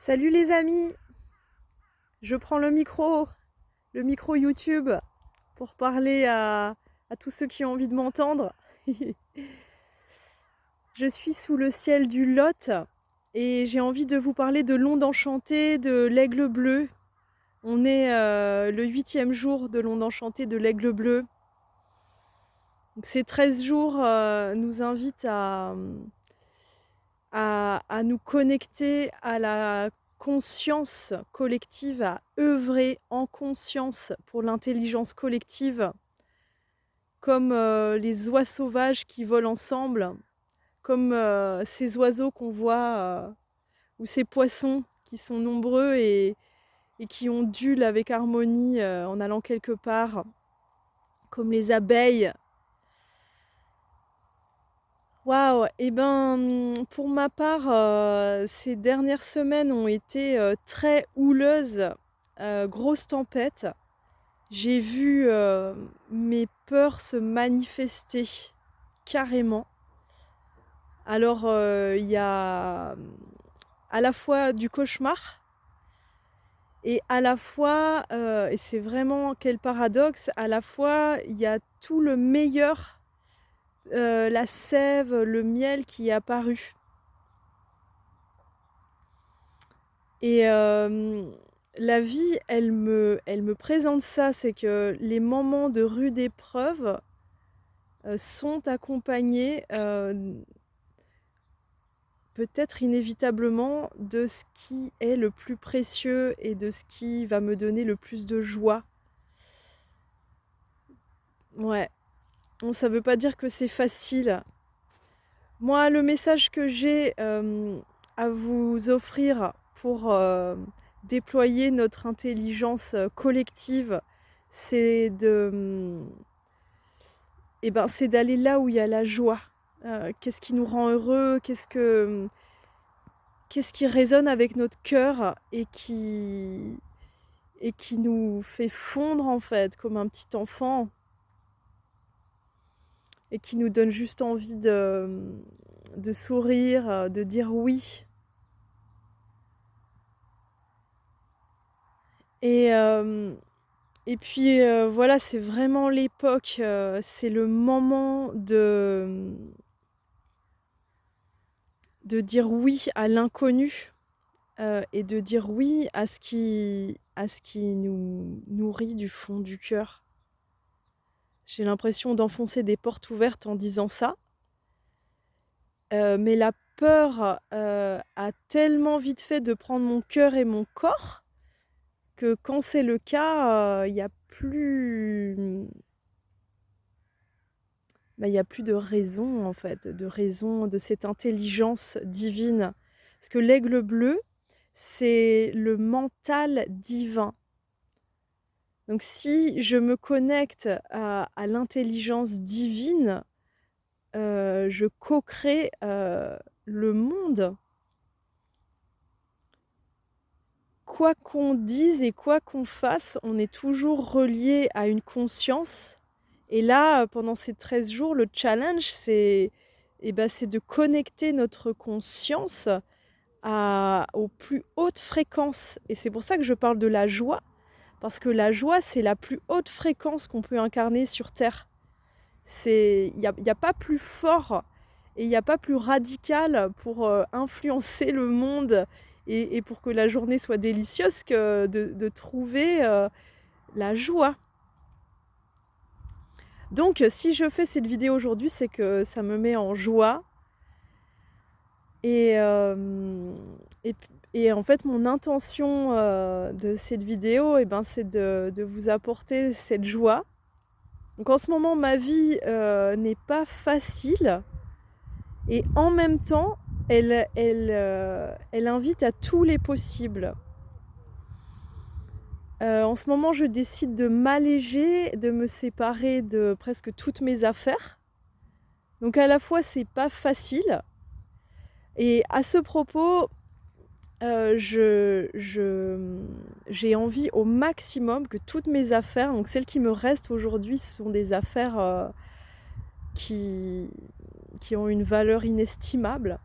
Salut les amis, je prends le micro YouTube pour parler à tous ceux qui ont envie de m'entendre. Je suis sous le ciel du Lot et j'ai envie de vous parler de l'onde enchantée de l'Aigle Bleu. On est le 8e jour de l'onde enchantée de l'Aigle Bleu. Donc, ces 13 jours nous invitent à nous connecter à la conscience collective, à œuvrer en conscience pour l'intelligence collective, comme les oies sauvages qui volent ensemble, comme ces oiseaux qu'on voit, ou ces poissons qui sont nombreux et qui ondulent avec harmonie en allant quelque part, comme les abeilles. Waouh! Et ben, pour ma part, ces dernières semaines ont été très houleuses, grosse tempête. J'ai vu mes peurs se manifester carrément. Alors, il y a à la fois du cauchemar et à la fois, et c'est vraiment quel paradoxe, à la fois il y a tout le meilleur, la sève, le miel qui est apparu. Et la vie, elle me présente ça, c'est que les moments de rude épreuve sont accompagnés, peut-être inévitablement, de ce qui est le plus précieux et de ce qui va me donner le plus de joie. Ouais, bon, ça veut pas dire que c'est facile. Moi, le message que j'ai à vous offrir pour déployer notre intelligence collective, c'est c'est d'aller là où il y a la joie. Qu'est-ce qui nous rend heureux, qu'est-ce qui résonne avec notre cœur et qui nous fait fondre en fait comme un petit enfant et qui nous donne juste envie de sourire, de dire oui. Et, et puis voilà, c'est vraiment l'époque, c'est le moment de dire oui à l'inconnu et de dire oui à ce qui nous nourrit du fond du cœur. J'ai l'impression d'enfoncer des portes ouvertes en disant ça, mais la peur a tellement vite fait de prendre mon cœur et mon corps que quand c'est le cas, il n'y a plus. Bah, il y a plus de raison en fait, de raison de cette intelligence divine. Parce que l'aigle bleu, c'est le mental divin. Donc si je me connecte à l'intelligence divine, je co-crée le monde. Quoi qu'on dise et quoi qu'on fasse, on est toujours relié à une conscience. Et là, pendant ces 13 jours, le challenge, c'est de connecter notre conscience aux plus hautes fréquences. Et c'est pour ça que je parle de la joie, parce que la joie, c'est la plus haute fréquence qu'on peut incarner sur Terre. Il n'y a pas plus fort et il n'y a pas plus radical pour influencer le monde et pour que la journée soit délicieuse que de trouver la joie. Donc si je fais cette vidéo aujourd'hui, c'est que ça me met en joie. Et, euh, et, et en fait, mon intention de cette vidéo, c'est de vous apporter cette joie. Donc en ce moment, ma vie n'est pas facile. Et en même temps, elle invite à tous les possibles. En ce moment, je décide de m'alléger, de me séparer de presque toutes mes affaires. Donc à la fois, c'est pas facile. Et à ce propos, j'ai envie au maximum que toutes mes affaires, donc celles qui me restent aujourd'hui, ce sont des affaires qui ont une valeur inestimable.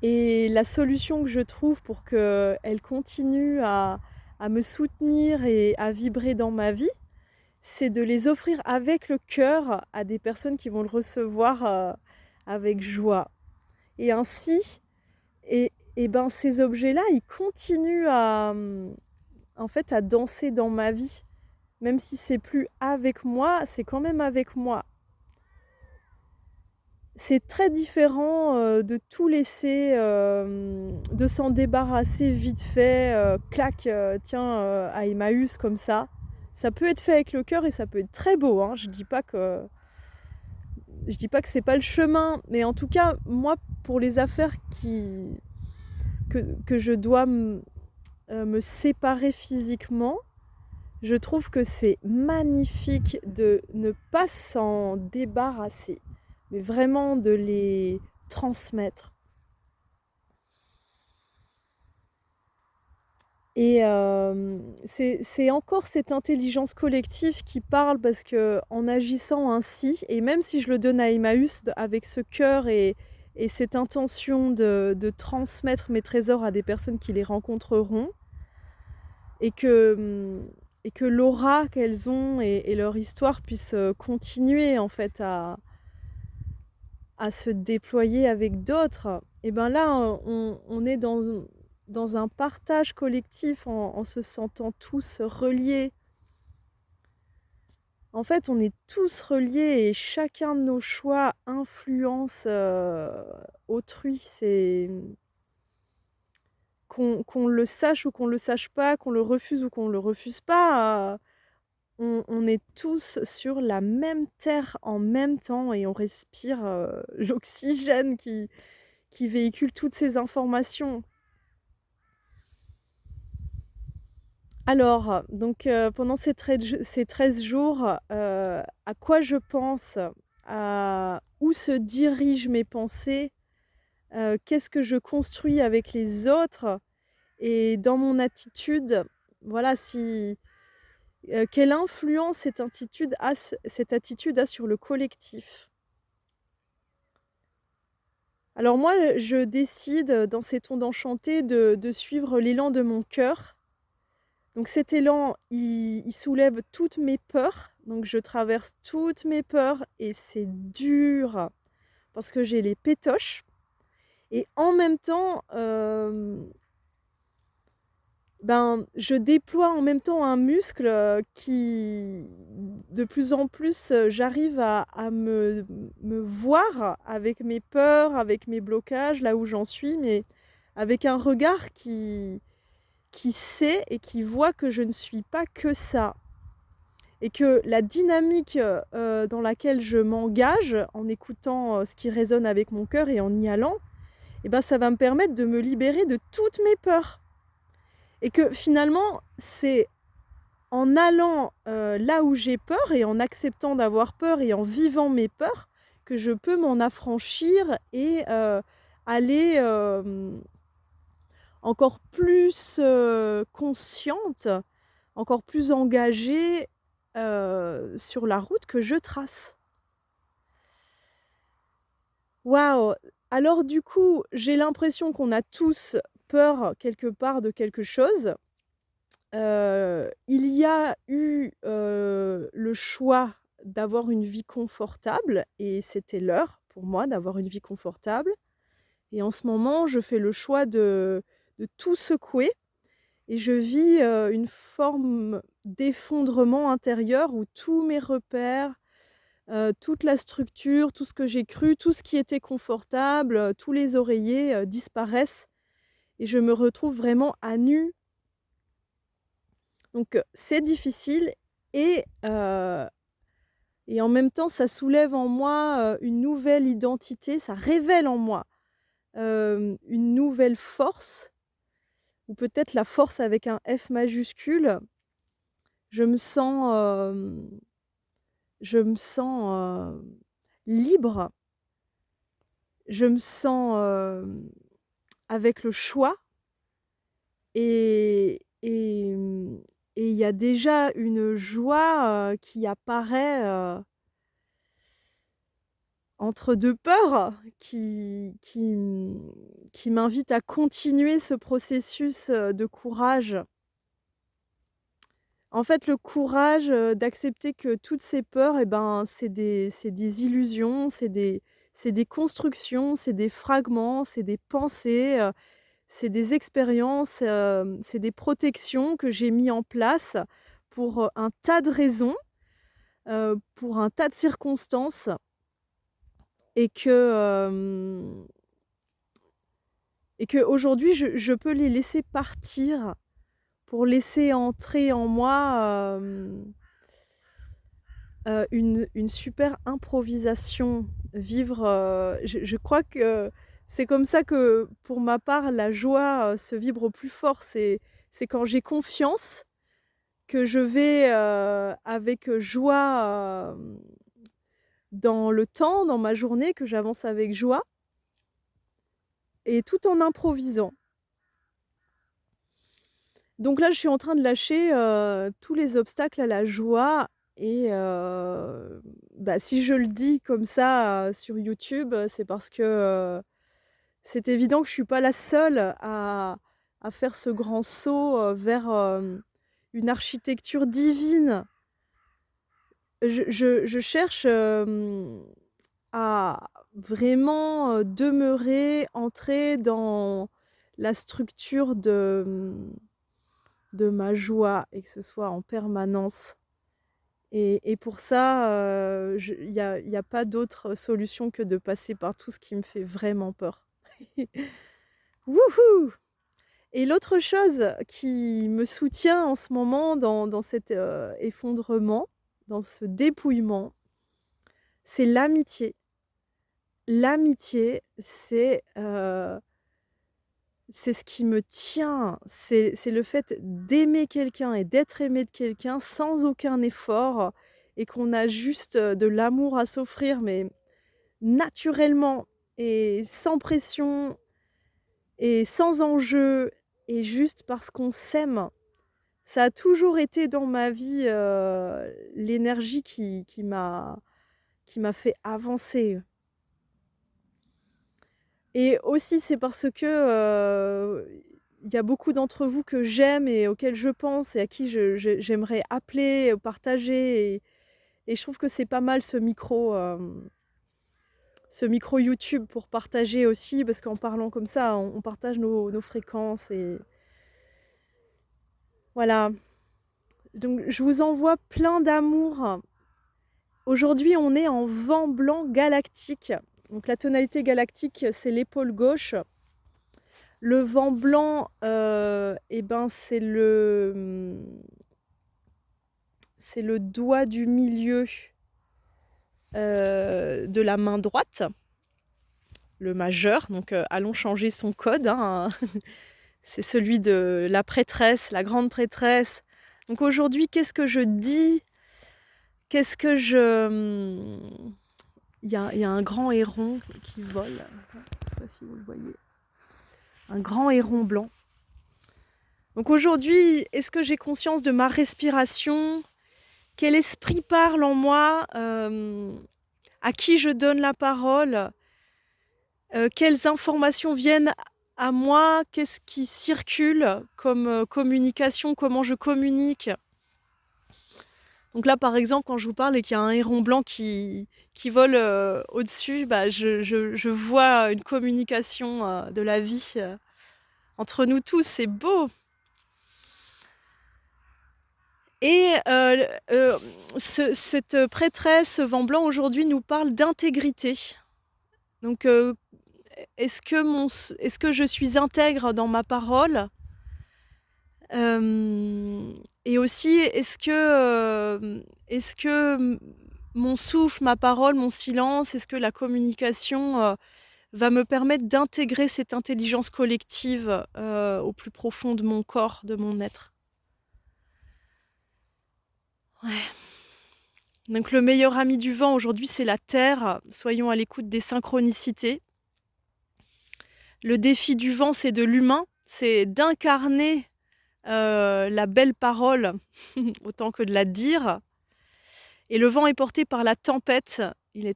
Et la solution que je trouve pour qu'elle continue à me soutenir et à vibrer dans ma vie, c'est de les offrir avec le cœur à des personnes qui vont le recevoir avec joie. Et ainsi, et ben ces objets-là, ils continuent en fait, à danser dans ma vie. Même si c'est plus avec moi, c'est quand même avec moi. C'est très différent de tout laisser, de s'en débarrasser vite fait, clac, tiens, à Emmaüs comme ça. Ça peut être fait avec le cœur et ça peut être très beau, hein. Je dis pas que c'est pas le chemin, mais en tout cas, moi, pour les affaires que je dois me séparer physiquement, je trouve que c'est magnifique de ne pas s'en débarrasser, mais vraiment de les transmettre. Et c'est encore cette intelligence collective qui parle parce qu'en agissant ainsi, et même si je le donne à Emmaüs avec ce cœur et cette intention de transmettre mes trésors à des personnes qui les rencontreront, et que l'aura qu'elles ont et leur histoire puisse continuer en fait à se déployer avec d'autres, et ben là, on est dans un partage collectif en se sentant tous reliés. En fait, on est tous reliés et chacun de nos choix influence autrui. C'est qu'on le sache ou qu'on le sache pas, qu'on le refuse ou qu'on le refuse pas, on est tous sur la même terre en même temps et on respire l'oxygène qui véhicule toutes ces informations. Alors, donc pendant ces 13 jours, à quoi je pense, où se dirigent mes pensées, qu'est-ce que je construis avec les autres et dans mon attitude, voilà, quelle influence cette attitude a sur le collectif. Alors moi, je décide dans ces ondes enchantées de suivre l'élan de mon cœur. Donc cet élan, il soulève toutes mes peurs. Donc je traverse toutes mes peurs et c'est dur parce que j'ai les pétoches. Et en même temps, je déploie en même temps un muscle qui, de plus en plus, j'arrive à me voir avec mes peurs, avec mes blocages, là où j'en suis, mais avec un regard qui sait et qui voit que je ne suis pas que ça. Et que la dynamique dans laquelle je m'engage, en écoutant ce qui résonne avec mon cœur et en y allant, eh ben, ça va me permettre de me libérer de toutes mes peurs. Et que finalement, c'est en allant là où j'ai peur et en acceptant d'avoir peur et en vivant mes peurs que je peux m'en affranchir et aller encore plus consciente, encore plus engagée sur la route que je trace. Waouh! Alors du coup, j'ai l'impression qu'on a tous peur quelque part de quelque chose. Il y a eu le choix d'avoir une vie confortable et c'était l'heure pour moi d'avoir une vie confortable. Et en ce moment, je fais le choix de tout secouer et je vis une forme d'effondrement intérieur où tous mes repères, toute la structure, tout ce que j'ai cru, tout ce qui était confortable, tous les oreillers disparaissent et je me retrouve vraiment à nu. Donc c'est difficile et en même temps, ça soulève en moi une nouvelle identité, ça révèle en moi une nouvelle force, ou peut-être la force avec un F majuscule. Je me sens, libre, je me sens avec le choix et il y a déjà une joie qui apparaît. entre 2 peurs qui m'invitent à continuer ce processus, de courage. En fait, le courage, d'accepter que toutes ces peurs et ben, c'est des illusions, c'est des constructions, c'est des fragments, c'est des pensées, c'est des expériences, c'est des protections que j'ai mis en place pour, un tas de raisons, pour un tas de circonstances et qu'aujourd'hui je peux les laisser partir pour laisser entrer en moi, une super improvisation, vivre, je crois que c'est comme ça que, pour ma part, la joie, se vibre au plus fort. C'est quand j'ai confiance que je vais, avec joie, dans le temps, dans ma journée, que j'avance avec joie et tout en improvisant. Donc là, je suis en train de lâcher, tous les obstacles à la joie et bah, si je le dis comme ça, sur YouTube, c'est parce que, c'est évident que je suis pas la seule à faire ce grand saut, vers, une architecture divine. Je cherche, à vraiment, demeurer, entrer dans la structure de ma joie et que ce soit en permanence. Et pour ça, il y a pas d'autre solution que de passer par tout ce qui me fait vraiment peur. Wouhou! Et l'autre chose qui me soutient en ce moment dans cet, effondrement, dans ce dépouillement, c'est l'amitié. L'amitié, c'est ce qui me tient, c'est le fait d'aimer quelqu'un et d'être aimé de quelqu'un sans aucun effort et qu'on a juste, de l'amour à s'offrir, mais naturellement et sans pression et sans enjeu et juste parce qu'on s'aime. Ça a toujours été dans ma vie, l'énergie qui m'a fait avancer. Et aussi, c'est parce que, il y a beaucoup d'entre vous que j'aime et auxquels je pense et à qui j'aimerais appeler, partager et je trouve que c'est pas mal ce micro YouTube pour partager aussi parce qu'en parlant comme ça, on partage nos fréquences et voilà. Donc je vous envoie plein d'amour. Aujourd'hui, on est en vent blanc galactique. Donc la tonalité galactique, c'est l'épaule gauche. Le vent blanc, et ben, c'est le doigt du milieu, de la main droite, le majeur. Donc, allons changer son code, hein. C'est celui de la prêtresse, la grande prêtresse. Donc aujourd'hui, qu'est-ce que je dis? Qu'est-ce que je, il y a un grand héron qui vole. Je ne sais pas si vous le voyez. Un grand héron blanc. Donc aujourd'hui, est-ce que j'ai conscience de ma respiration? Quel esprit parle en moi? À qui je donne la parole? Quelles informations viennent à moi? Qu'est-ce qui circule comme communication? Comment je communique? Donc là, par exemple, quand je vous parle et qu'il y a un héron blanc qui vole au-dessus, bah, je vois une communication de la vie entre nous tous. C'est beau! Et cette prêtresse vent blanc aujourd'hui nous parle d'intégrité. Donc, est-ce que je suis intègre dans ma parole? Et aussi, est-ce que mon souffle, ma parole, mon silence, est-ce que la communication va me permettre d'intégrer cette intelligence collective au plus profond de mon corps, de mon être? Ouais. Donc le meilleur ami du vent aujourd'hui, c'est la Terre. Soyons à l'écoute des synchronicités. Le défi du vent, c'est de l'humain, c'est d'incarner la belle parole autant que de la dire. Et le vent est porté par la tempête. il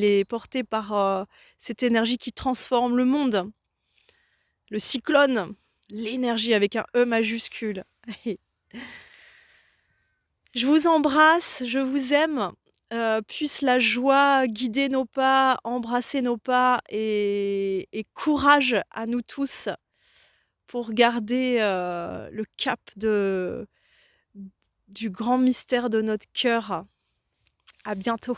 est porté par cette énergie qui transforme le monde. Le cyclone, l'énergie avec un E majuscule. Je vous embrasse, je vous aime. Puisse la joie guider nos pas, embrasser nos pas et courage à nous tous pour garder le cap du grand mystère de notre cœur. À bientôt.